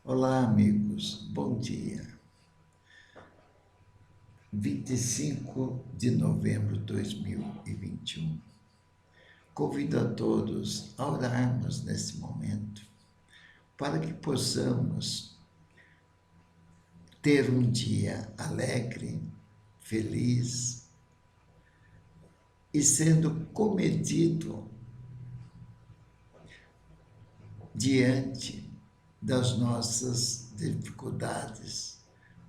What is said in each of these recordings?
Olá, amigos. Bom dia. 25 de novembro de 2021. Convido a todos a orarmos nesse momento para que possamos ter um dia alegre, feliz e sendo comedido diante das nossas dificuldades,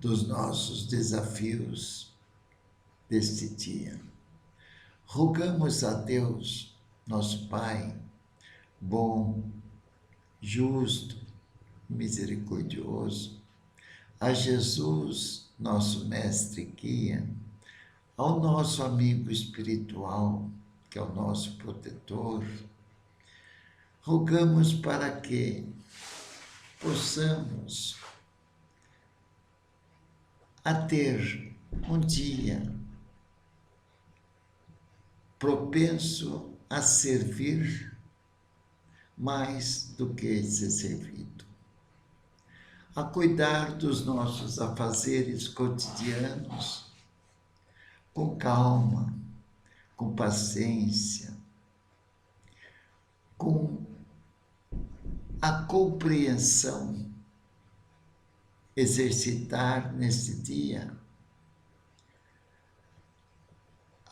dos nossos desafios deste dia. Rogamos a Deus, nosso Pai, bom, justo, misericordioso, a Jesus, nosso mestre e guia, ao nosso amigo espiritual, que é o nosso protetor, rogamos para que possamos ter um dia propenso a servir mais do que ser servido, a cuidar dos nossos afazeres cotidianos com calma, com paciência, com a compreensão, exercitar nesse dia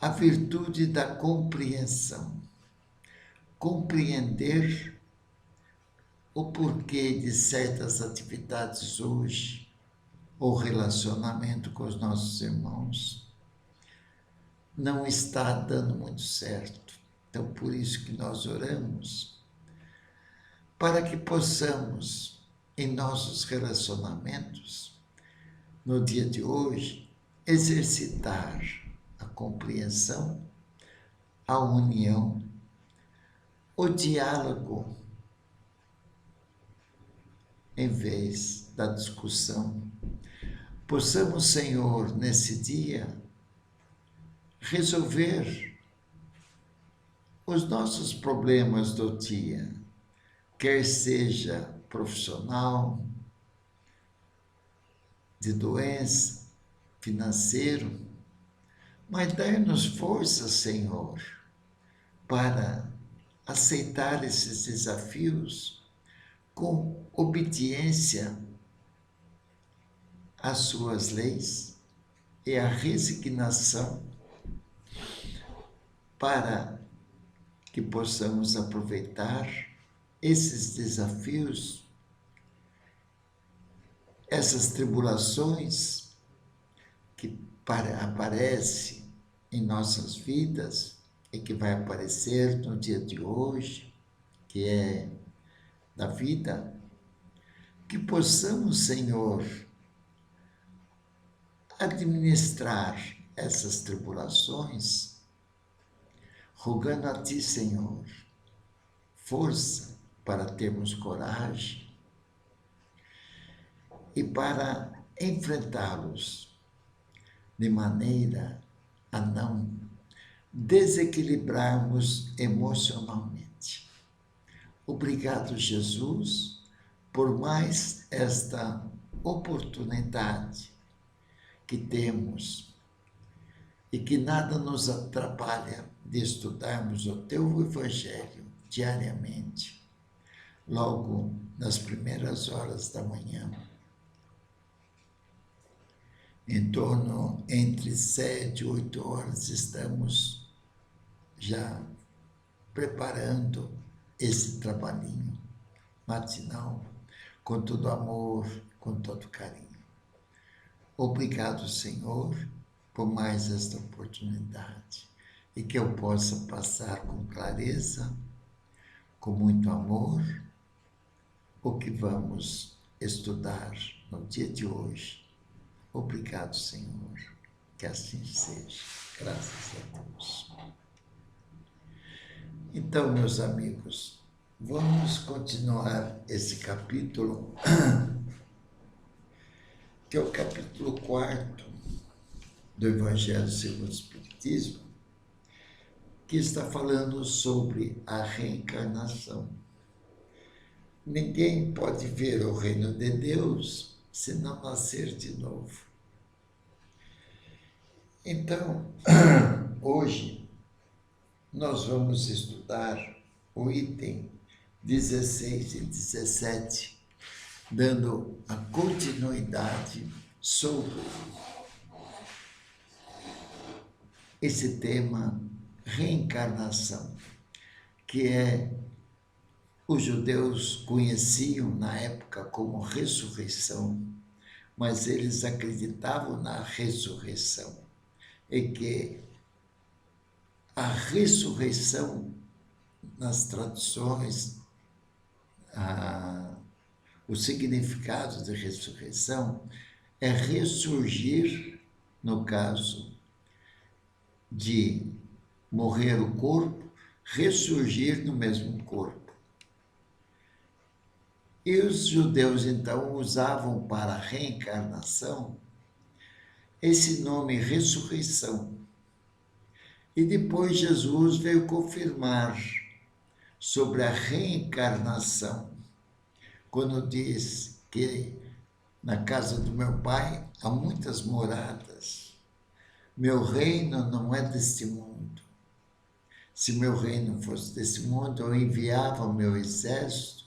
a virtude da compreensão, compreender o porquê de certas atividades hoje, ou relacionamento com os nossos irmãos, não está dando muito certo. Então, por isso que nós oramos, para que possamos, em nossos relacionamentos, no dia de hoje, exercitar a compreensão, a união, o diálogo, em vez da discussão. Possamos, Senhor, nesse dia, resolver os nossos problemas do dia, quer seja profissional, de doença, financeiro, mas dai-nos força, Senhor, para aceitar esses desafios com obediência às suas leis e a resignação para que possamos aproveitar esses desafios, essas tribulações que aparecem em nossas vidas e que vai aparecer no dia de hoje, que é da vida, que possamos, Senhor, administrar essas tribulações, rogando a Ti, Senhor, força para termos coragem e para enfrentá-los de maneira a não desequilibrarmos emocionalmente. Obrigado, Jesus, por mais esta oportunidade que temos e que nada nos atrapalha de estudarmos o Teu Evangelho diariamente, logo nas primeiras horas da manhã, em torno entre 7 e 8 horas, estamos já preparando esse trabalhinho matinal com todo amor, com todo carinho. Obrigado, Senhor, por mais esta oportunidade e que eu possa passar com clareza, com muito amor, o que vamos estudar no dia de hoje. Obrigado, Senhor, que assim seja, graças a Deus. Então, meus amigos, vamos continuar esse capítulo, que é o capítulo 4 do Evangelho segundo o Espiritismo, que está falando sobre a reencarnação. ninguém pode ver o reino de Deus se não nascer de novo. Então, hoje, nós vamos estudar o item 16 e 17, dando a continuidade sobre esse tema reencarnação, que os judeus conheciam na época como ressurreição, mas eles acreditavam na ressurreição e que a ressurreição, nas traduções, o significado de ressurreição é ressurgir, no caso de morrer o corpo, ressurgir no mesmo corpo. E os judeus, então, usavam para a reencarnação esse nome ressurreição. E depois Jesus veio confirmar sobre a reencarnação, quando diz que na casa do meu Pai há muitas moradas. Meu reino não é deste mundo. Se meu reino fosse desse mundo, eu enviava o meu exército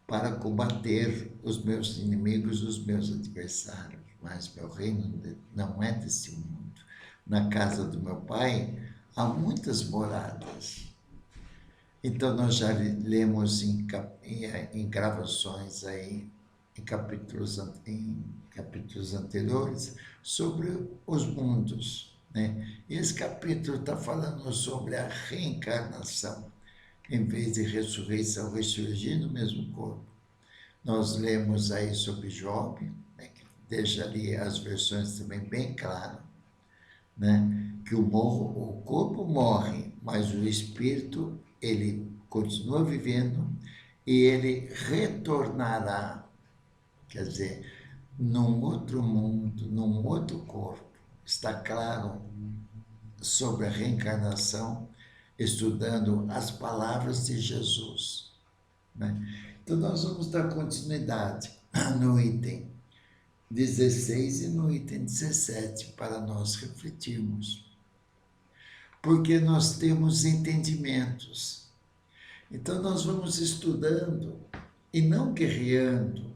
para combater os meus inimigos, os meus adversários. Mas meu reino não é desse mundo. Na casa do meu Pai há muitas moradas. Então, nós já lemos em gravações aí, em capítulos anteriores, sobre os mundos, né? E esse capítulo está falando sobre a reencarnação, em vez de ressurreição, ressurgir no mesmo corpo. Nós lemos aí sobre Job, né, que deixa ali as versões também bem claras, né, que o corpo morre, mas o espírito, ele continua vivendo e ele retornará, quer dizer, num outro mundo, num outro corpo. Está claro sobre a reencarnação, estudando as palavras de Jesus, né? Então, nós vamos dar continuidade no item 16 e no item 17 para nós refletirmos. Porque nós temos entendimentos. Então, nós vamos estudando e não guerreando,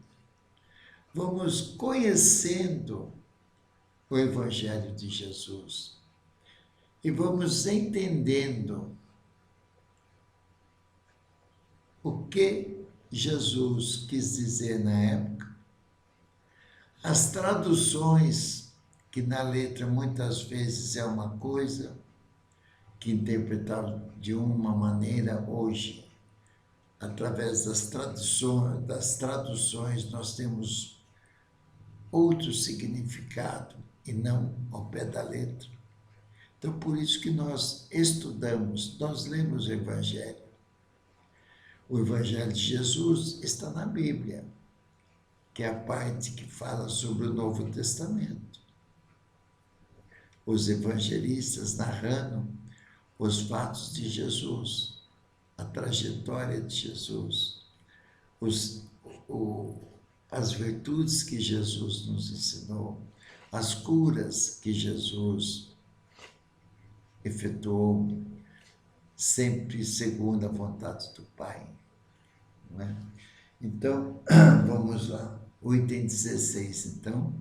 vamos conhecendo o Evangelho de Jesus e vamos entendendo o que Jesus quis dizer na época, as traduções, que na letra muitas vezes é uma coisa, que interpretaram de uma maneira hoje, através das traduções nós temos outro significado e não ao pé da letra. Então, por isso que nós estudamos, nós lemos o Evangelho. O Evangelho de Jesus está na Bíblia, que é a parte que fala sobre o Novo Testamento. Os evangelistas narrando os fatos de Jesus, a trajetória de Jesus, as virtudes que Jesus nos ensinou, as curas que Jesus efetuou, sempre segundo a vontade do Pai. Não é? Então, vamos lá. O item 16, então,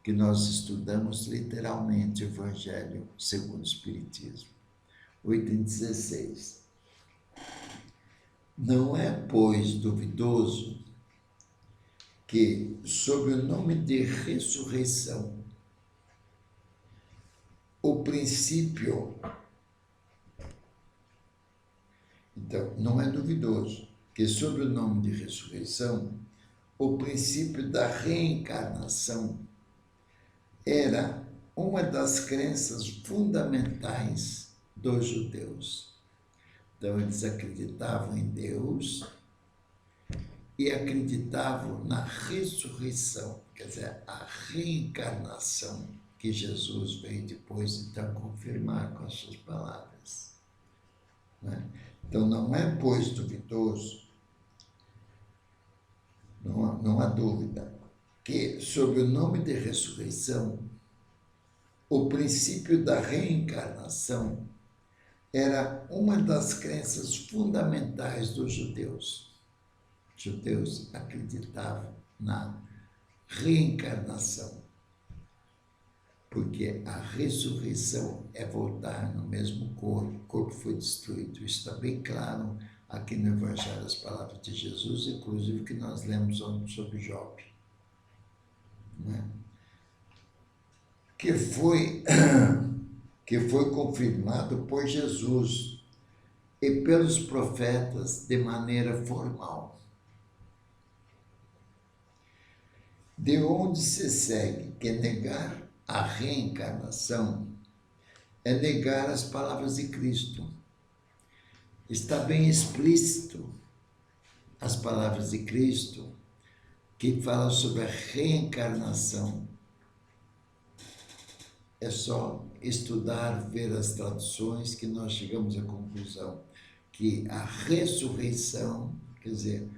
que nós estudamos literalmente o Evangelho segundo o Espiritismo. O item 16. Não é, pois, duvidoso que, sob o nome de ressurreição, o princípio... Então, não é duvidoso que, sob o nome de ressurreição, o princípio da reencarnação era uma das crenças fundamentais dos judeus. Então, eles acreditavam em Deus e acreditavam na ressurreição, quer dizer, a reencarnação que Jesus veio depois, então, confirmar com as suas palavras. Né? Então, não é, pois, duvidoso não há dúvida que, sob o nome de ressurreição, o princípio da reencarnação era uma das crenças fundamentais dos judeus. Os judeus acreditavam na reencarnação, porque a ressurreição é voltar no mesmo corpo, o corpo foi destruído. Isso está bem claro aqui no Evangelho, as palavras de Jesus, inclusive que nós lemos sobre Job, né? que foi confirmado por Jesus e pelos profetas de maneira formal. De onde se segue que negar a reencarnação é negar as palavras de Cristo. Está bem explícito as palavras de Cristo que falam sobre a reencarnação. É só estudar, ver as traduções que nós chegamos à conclusão que a ressurreição, quer dizer,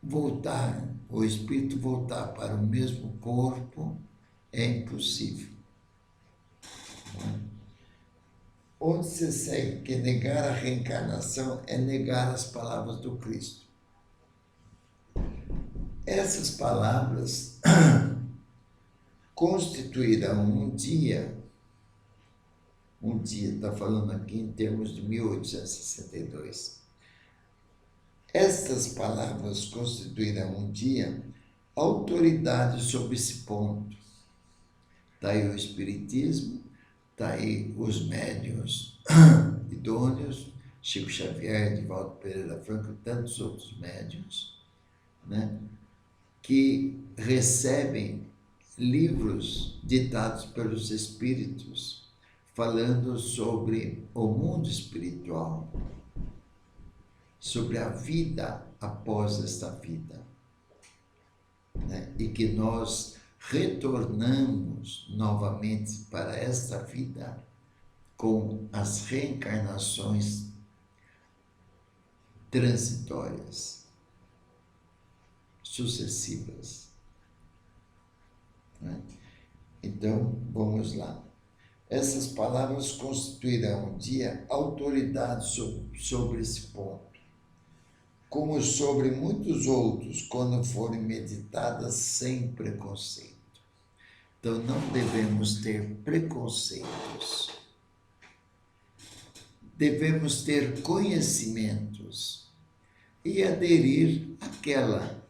voltar, o espírito voltar para o mesmo corpo é impossível. Onde se segue que negar a reencarnação é negar as palavras do Cristo. Essas palavras constituirão um dia, está falando aqui em termos de 1862, estas palavras constituirão um dia autoridade sobre esse ponto. Está aí o Espiritismo, está aí os médiuns idôneos, Chico Xavier, Divaldo Pereira Franco e tantos outros médiuns, né, que recebem livros ditados pelos espíritos falando sobre o mundo espiritual, sobre a vida após esta vida, né? E que nós retornamos novamente para esta vida com as reencarnações transitórias, sucessivas, né? Então, vamos lá. Essas palavras constituirão um dia autoridade sobre esse ponto, como sobre muitos outros, quando forem meditadas sem preconceito. Então, não devemos ter preconceitos. Devemos ter conhecimentos e aderir àquela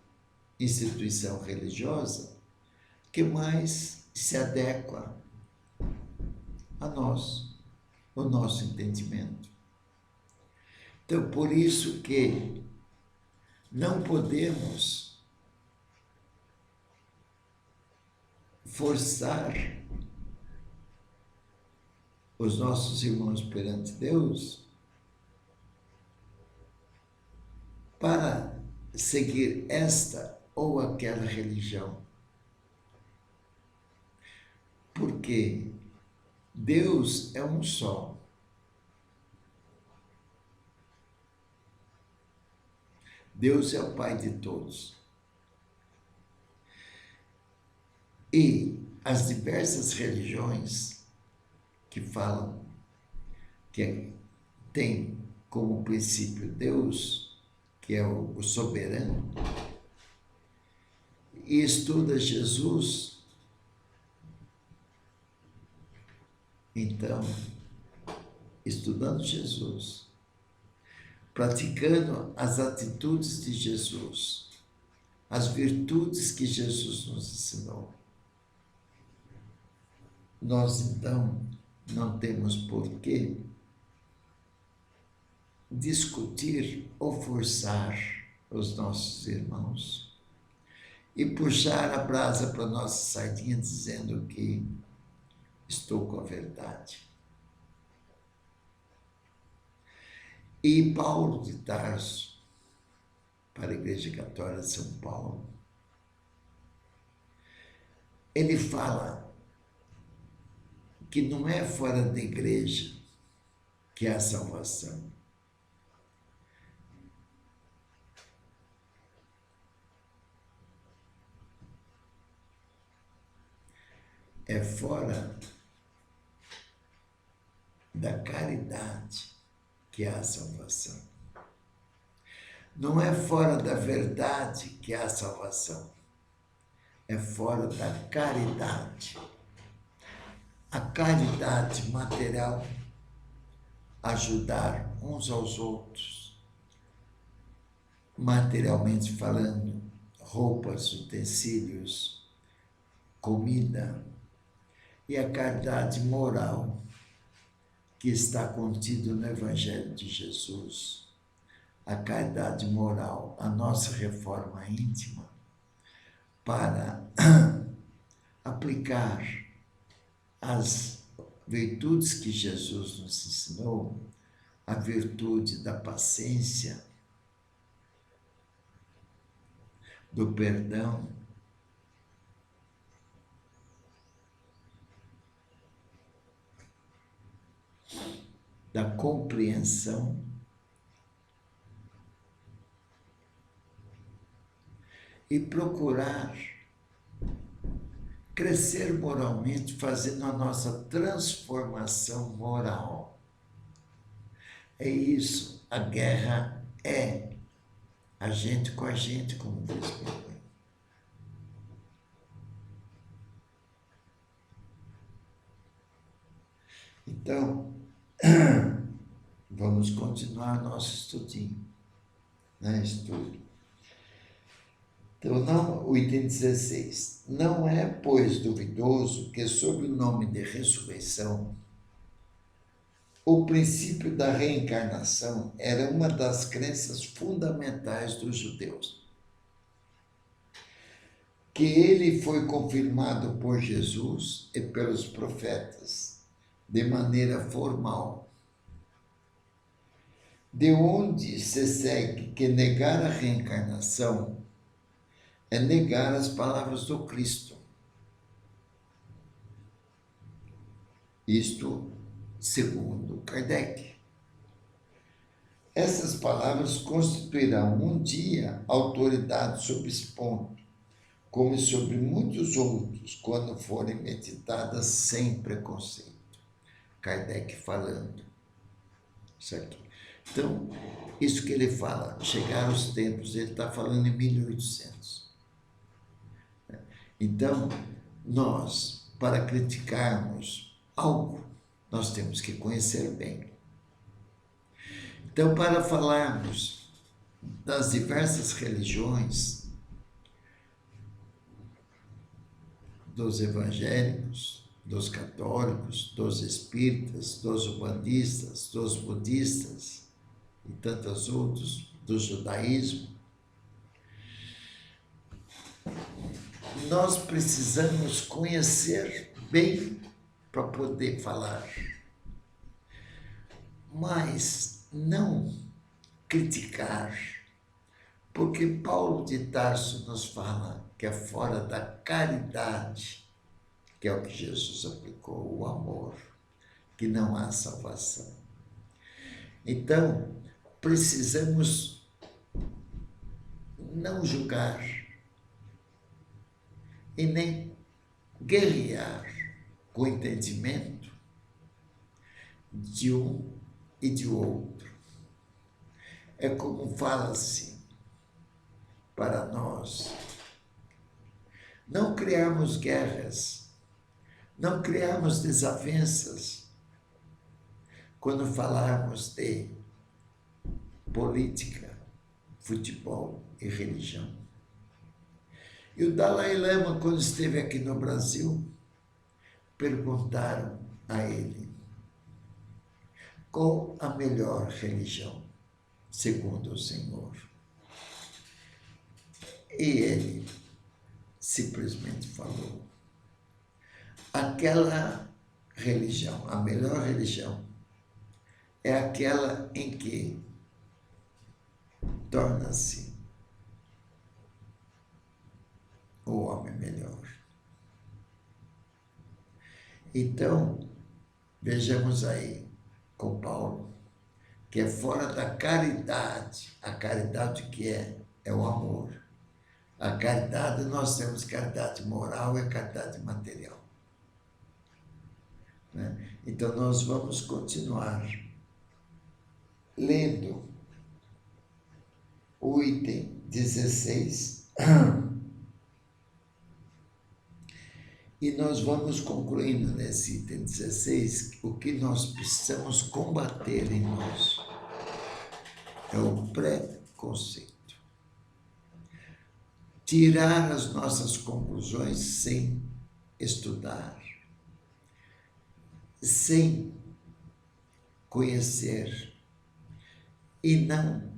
instituição religiosa que mais se adequa a nós, o nosso entendimento. Então, por isso que não podemos forçar os nossos irmãos perante Deus para seguir esta ou aquela religião. Porque Deus é um só. Deus é o Pai de todos. E as diversas religiões que falam que tem como princípio Deus, que é o soberano, e estuda Jesus, então, estudando Jesus, praticando as atitudes de Jesus, as virtudes que Jesus nos ensinou, nós então não temos por que discutir ou forçar os nossos irmãos e puxar a brasa para a nossa sardinha dizendo que estou com a verdade. E Paulo de Tarso, para a Igreja Católica de São Paulo, ele fala que não é fora da igreja que há salvação. é fora da caridade que há salvação. Não é fora da verdade que há salvação. É fora da caridade. A caridade material, ajudar uns aos outros, materialmente falando, roupas, utensílios, comida, e a caridade moral, que está contido no Evangelho de Jesus. A caridade moral, a nossa reforma íntima, para aplicar as virtudes que Jesus nos ensinou, a virtude da paciência, do perdão, da compreensão, e procurar crescer moralmente, fazendo a nossa transformação moral. É isso, a guerra é a gente com a gente, como diz minha mãe. Então, vamos continuar nosso estudinho, né? Estudo. Então, não, o item 16. Não é, pois, duvidoso que, sob o nome de ressurreição, o princípio da reencarnação era uma das crenças fundamentais dos judeus. Que ele foi confirmado por Jesus e pelos profetas, de maneira formal. De onde se segue que negar a reencarnação é negar as palavras do Cristo. Isto segundo Kardec. Essas palavras constituirão um dia autoridade sobre esse ponto, como sobre muitos outros, quando forem meditadas sem preconceito. Kardec falando isso aqui. Então, isso que ele fala, chegar aos tempos, ele está falando em 1800. Então, nós, para criticarmos algo, nós temos que conhecer bem. Então, para falarmos das diversas religiões, dos evangélicos, dos católicos, dos espíritas, dos umbandistas, dos budistas e tantos outros, do judaísmo, nós precisamos conhecer bem para poder falar, mas não criticar, porque Paulo de Tarso nos fala que é fora da caridade, que é o que Jesus aplicou, o amor, que não há salvação. Então, precisamos não julgar e nem guerrear com o entendimento de um e de outro. É como fala-se para nós, não criarmos guerras, não criarmos desavenças quando falarmos de política, futebol e religião. E o Dalai Lama, quando esteve aqui no Brasil, perguntaram a ele qual a melhor religião, segundo o Senhor. E ele simplesmente falou: aquela religião, a melhor religião, é aquela em que torna-se o homem melhor. Então, vejamos aí com Paulo, que é fora da caridade. A caridade que é o amor. A caridade, nós temos caridade moral e caridade material. né? Então, nós vamos continuar lendo o item 16 e nós vamos concluindo nesse item 16 o que nós precisamos combater em nós. É o preconceito. Tirar as nossas conclusões sem estudar, sem conhecer e não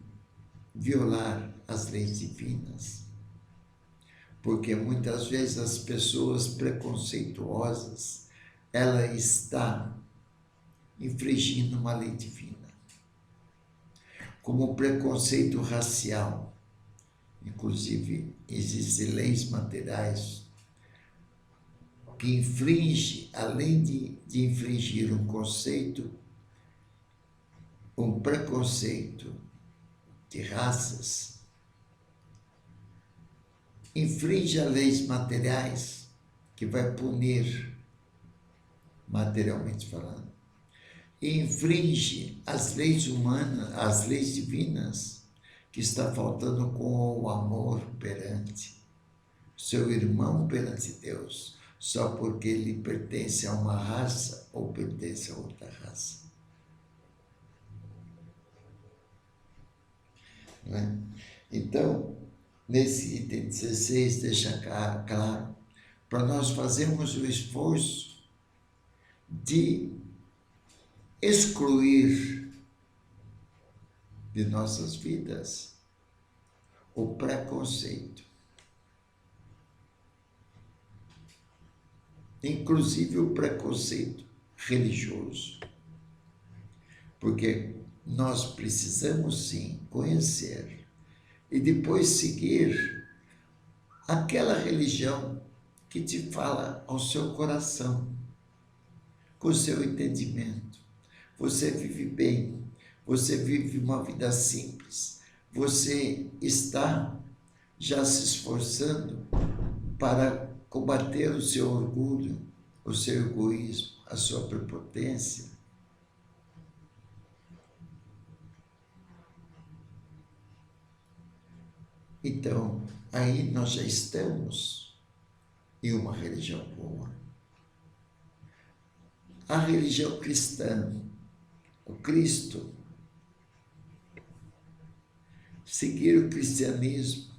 violar as leis divinas. Porque muitas vezes as pessoas preconceituosas, ela está infringindo uma lei divina. Como o preconceito racial. Inclusive, existem leis materiais que infringe, além de infringir um conceito, um preconceito de raças, infringe as leis materiais que vai punir, materialmente falando, e infringe as leis humanas, as leis divinas, que está faltando com o amor perante seu irmão perante Deus, só porque ele pertence a uma raça ou pertence a outra raça. Não é? Então, nesse item 16, deixa claro, para nós fazermos o esforço de excluir de nossas vidas o preconceito. Inclusive o preconceito religioso. Porque nós precisamos sim conhecer e depois seguir aquela religião que te fala ao seu coração, com o seu entendimento. Você vive bem, você vive uma vida simples, você está já se esforçando para combater o seu orgulho, o seu egoísmo, a sua prepotência. Então, aí nós já estamos em uma religião boa. A religião cristã, o Cristo, seguir o cristianismo,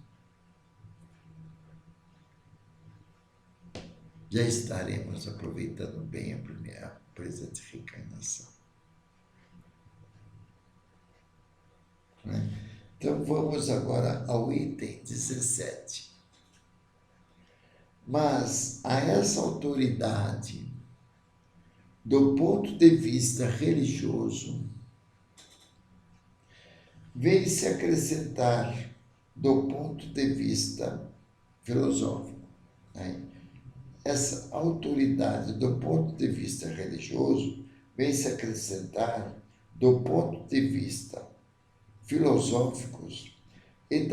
já estaremos aproveitando bem a presente reencarnação. Né? Então, vamos agora ao item 17. Mas a essa autoridade, do ponto de vista religioso, vem-se acrescentar do ponto de vista filosófico. Né? Essa autoridade do ponto de vista religioso vem-se acrescentar do ponto de vista filosóficos e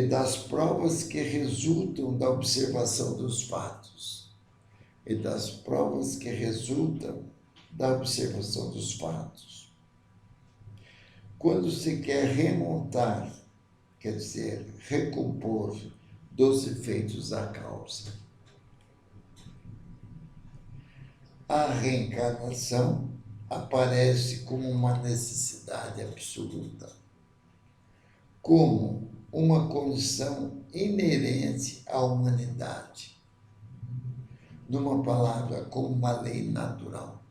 das provas que resultam da observação dos fatos. E das provas que resultam da observação dos fatos. Quando se quer remontar, quer dizer, recompor dos efeitos da causa, a reencarnação aparece como uma necessidade absoluta, como uma condição inerente à humanidade. Numa palavra, como uma lei natural.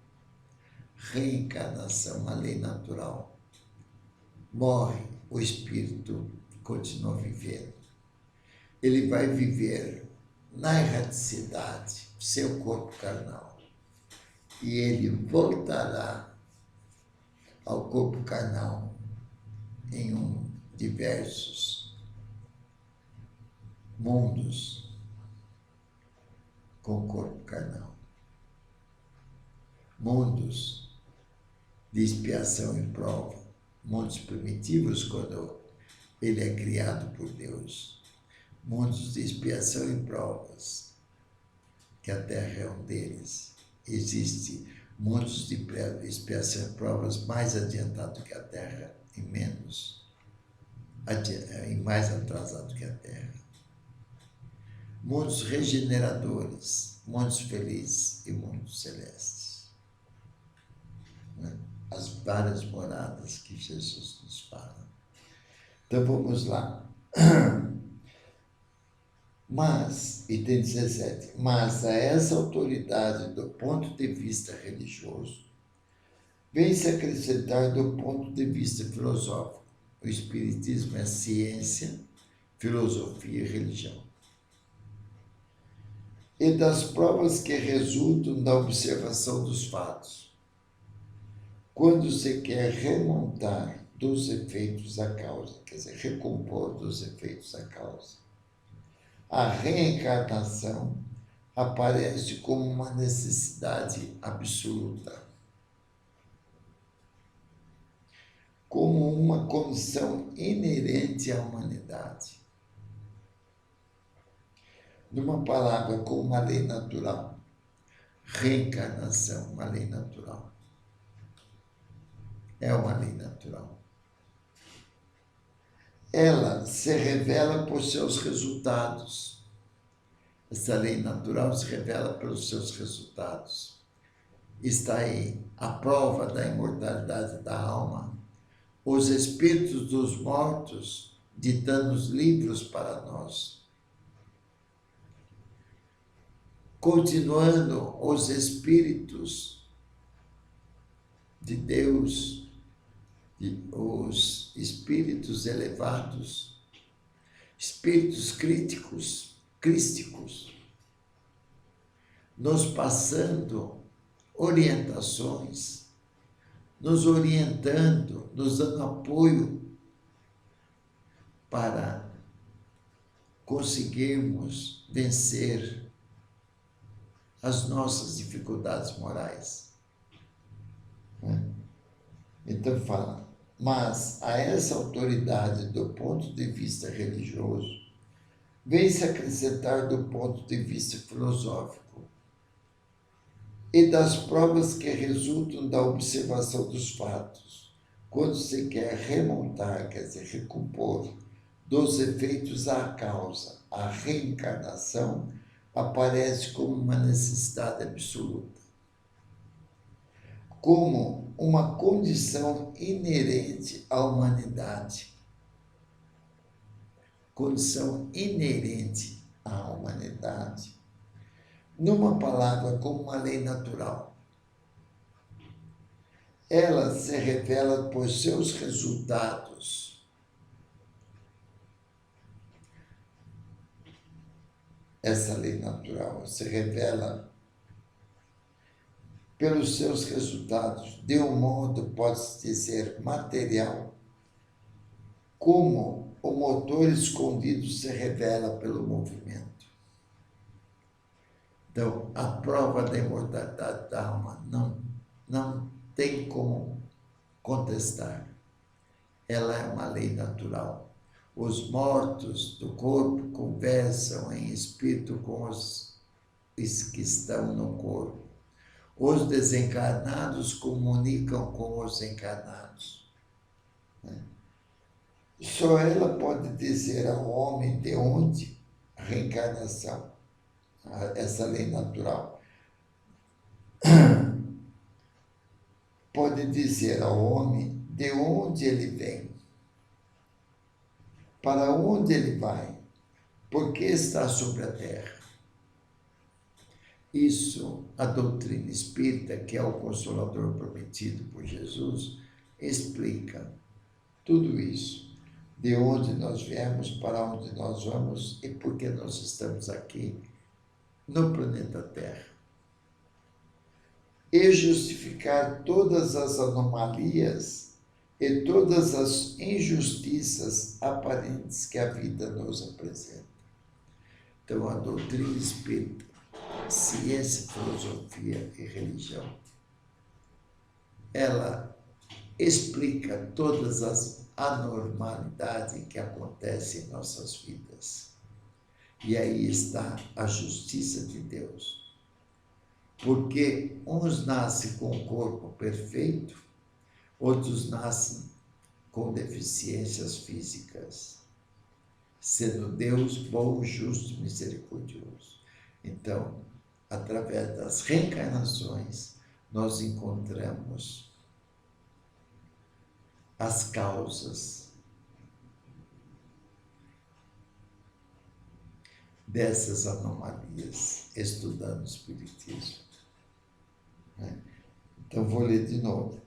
Reencarnação, uma lei natural. Morre, o espírito continua vivendo. Ele vai viver na erraticidade, seu corpo carnal. E ele voltará ao corpo carnal em diversos mundos com o corpo carnal. Mundos de expiação e prova. Mundos primitivos, quando ele é criado por Deus. Mundos de expiação e provas, que a Terra é um deles. Existem mundos de espécies provas mais adiantados que a Terra e mais atrasado que a Terra. Mundos regeneradores, mundos felizes e mundos celestes. As várias moradas que Jesus nos fala. Então vamos lá. Mas, item 17, mas a essa autoridade do ponto de vista religioso, vem-se acrescentar do ponto de vista filosófico. O Espiritismo é ciência, filosofia e religião. E das provas que resultam da observação dos fatos. Quando se quer remontar dos efeitos à causa, quer dizer, recompor dos efeitos à causa, a reencarnação aparece como uma necessidade absoluta, como uma condição inerente à humanidade. Numa palavra, como uma lei natural. Reencarnação, uma lei natural. É uma lei natural. Ela se revela por seus resultados. Essa lei natural se revela pelos seus resultados. Está aí a prova da imortalidade da alma, os espíritos dos mortos ditando os livros para nós. Continuando, os espíritos de Deus, os espíritos elevados, espíritos crísticos, nos passando orientações, nos orientando, nos dando apoio para conseguirmos vencer as nossas dificuldades morais. Então fala, mas a essa autoridade do ponto de vista religioso, vem-se acrescentar do ponto de vista filosófico e das provas que resultam da observação dos fatos, quando se quer remontar, quer dizer, recompor, dos efeitos à causa, a reencarnação aparece como uma necessidade absoluta, como uma condição inerente à humanidade. Condição inerente à humanidade. Numa palavra, como uma lei natural. Ela se revela por seus resultados. Essa lei natural se revela pelos seus resultados, de um modo, pode-se dizer, material, como o motor escondido se revela pelo movimento. Então, a prova da imortalidade da alma não tem como contestar. Ela é uma lei natural. Os mortos do corpo conversam em espírito com os que estão no corpo. Os desencarnados comunicam com os encarnados. Só ela pode dizer ao homem de onde a reencarnação, essa lei natural, pode dizer ao homem de onde ele vem, para onde ele vai, por que está sobre a terra. Isso, a doutrina espírita, que é o Consolador prometido por Jesus, explica tudo isso. De onde nós viemos, para onde nós vamos e por que nós estamos aqui no planeta Terra. E justificar todas as anomalias e todas as injustiças aparentes que a vida nos apresenta. Então, a doutrina espírita, ciência, filosofia e religião, ela explica todas as anormalidades que acontecem em nossas vidas. E aí está a justiça de Deus. Porque uns nascem com o corpo perfeito, outros nascem com deficiências físicas, sendo Deus bom, justo e misericordioso. Então, através das reencarnações, nós encontramos as causas dessas anomalias, estudando o Espiritismo. Então, vou ler de novo.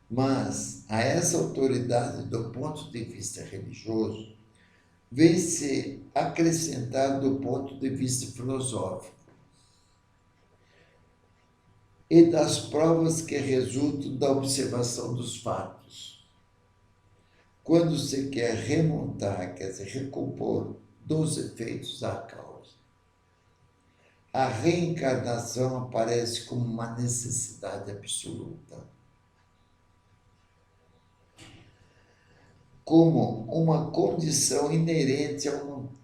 Mas, a essa autoridade, do ponto de vista religioso, vem-se acrescentar do ponto de vista filosófico e das provas que resultam da observação dos fatos. Quando se quer remontar, quer dizer, recompor dos efeitos à causa, a reencarnação aparece como uma necessidade absoluta, como uma condição inerente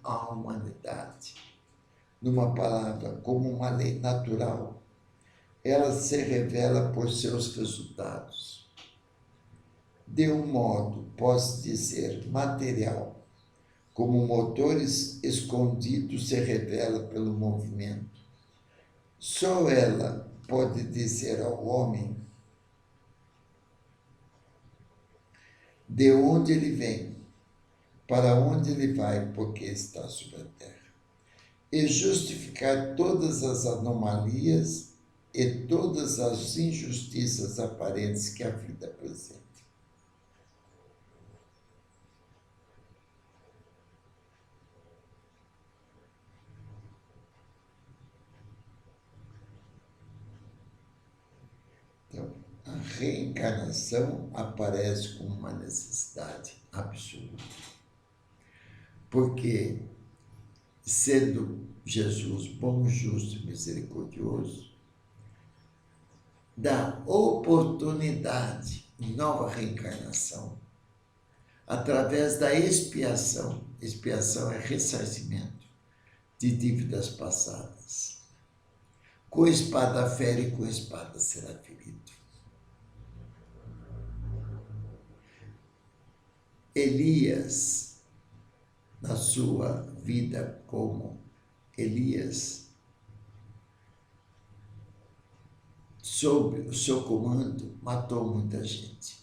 à humanidade. Numa palavra, como uma lei natural, ela se revela por seus resultados. De um modo, posso dizer, material, como motores escondidos se revela pelo movimento. Só ela pode dizer ao homem de onde ele vem, para onde ele vai, porque está sobre a terra, e justificar todas as anomalias e todas as injustiças aparentes que a vida apresenta. Então, a reencarnação aparece como uma necessidade absoluta. Porque, sendo Jesus bom, justo e misericordioso, dá oportunidade, nova reencarnação, através da expiação. Expiação é ressarcimento de dívidas passadas. Com espada fere e com espada será ferido. Elias, na sua vida como Elias, sob o seu comando, matou muita gente.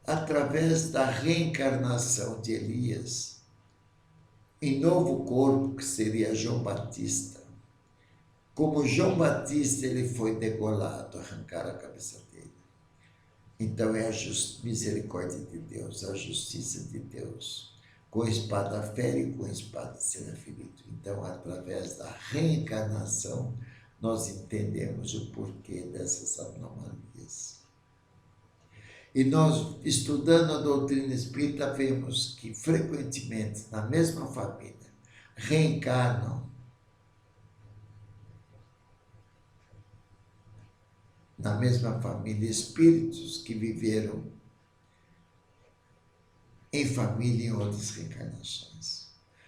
Através da reencarnação de Elias, em novo corpo, que seria João Batista, como João Batista, ele foi degolado, arrancaram a cabeça dele. Então é a misericórdia de Deus, a justiça de Deus. Com espada fere e com espada será ferido. Então, através da reencarnação, nós entendemos o porquê dessas anomalias. E nós, estudando a doutrina espírita, vemos que, frequentemente, na mesma família, reencarnam na mesma família espíritos que viveram em família em outras reencarnações,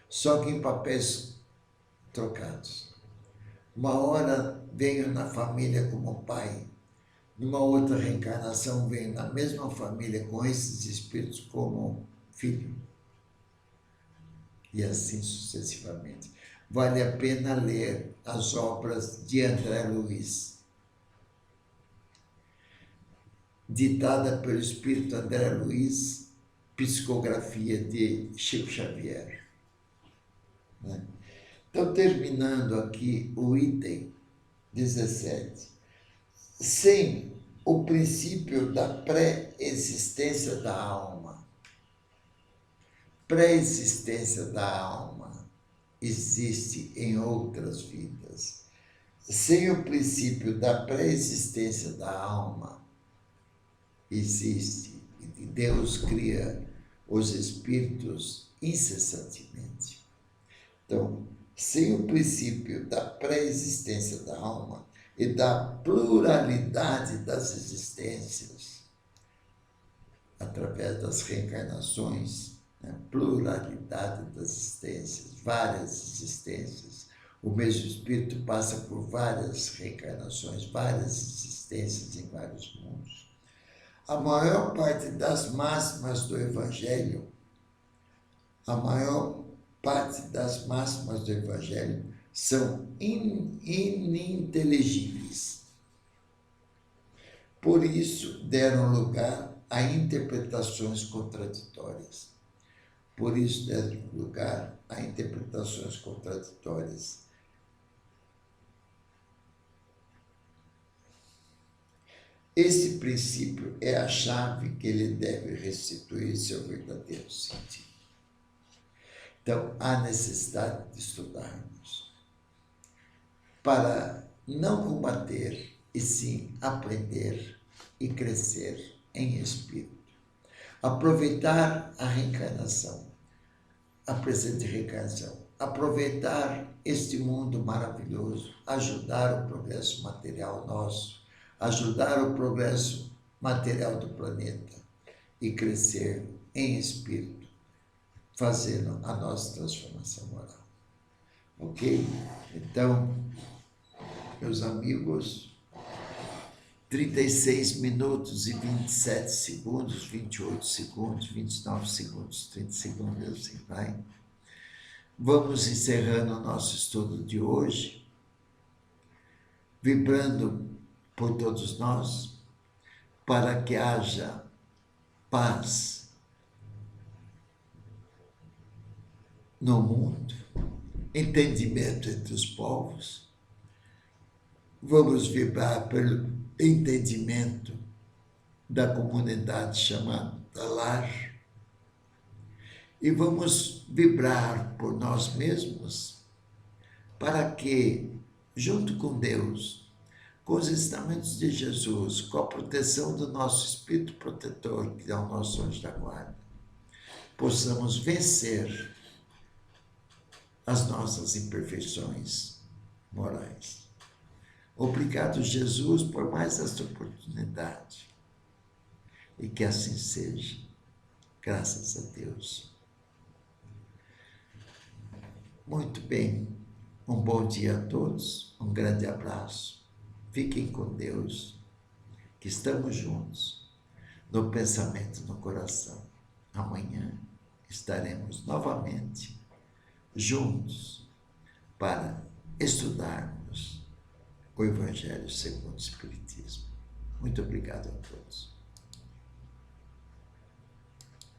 só que em papéis trocados. Uma hora venho na família como pai, numa outra reencarnação venho na mesma família com esses espíritos como filho, e assim sucessivamente. Vale a pena ler as obras de André Luiz, ditada pelo espírito André Luiz, psicografia de Chico Xavier. Então, terminando aqui o item 17. Sem o princípio da pré-existência da alma. Pré-existência da alma existe em outras vidas. Sem o princípio da pré-existência da alma, existe. E Deus cria os espíritos incessantemente. Então, sem o princípio da pré-existência da alma e da pluralidade das existências, através das reencarnações, né? Pluralidade das existências, várias existências, O mesmo espírito passa por várias reencarnações, várias existências em vários mundos. A maior parte das máximas do Evangelho, a maior parte das máximas do Evangelho são ininteligíveis. Por isso deram lugar a interpretações contraditórias. Por isso deram lugar a interpretações contraditórias. Esse princípio é a chave que ele deve restituir seu verdadeiro sentido. Então, há necessidade de estudarmos para não combater, e sim aprender e crescer em espírito. Aproveitar a reencarnação, a presente reencarnação, aproveitar este mundo maravilhoso, ajudar o progresso material nosso, ajudar o progresso material do planeta e crescer em espírito, fazendo a nossa transformação moral. Ok? Então, meus amigos, 36 minutos e 27 segundos, 28 segundos, 29 segundos, 30 segundos, assim vai. Vamos encerrando o nosso estudo de hoje, vibrando por todos nós, para que haja paz no mundo, entendimento entre os povos. Vamos vibrar pelo entendimento da comunidade chamada lar. E vamos vibrar por nós mesmos para que, junto com Deus, com os ensinamentos de Jesus, com a proteção do nosso Espírito Protetor, que é o nosso anjo da guarda, possamos vencer as nossas imperfeições morais. Obrigado, Jesus, por mais esta oportunidade. E que assim seja. Graças a Deus. Muito bem. Um bom dia a todos. Um grande abraço. Fiquem com Deus, que estamos juntos, no pensamento, no coração. Amanhã estaremos novamente juntos para estudarmos o Evangelho segundo o Espiritismo. Muito obrigado a todos.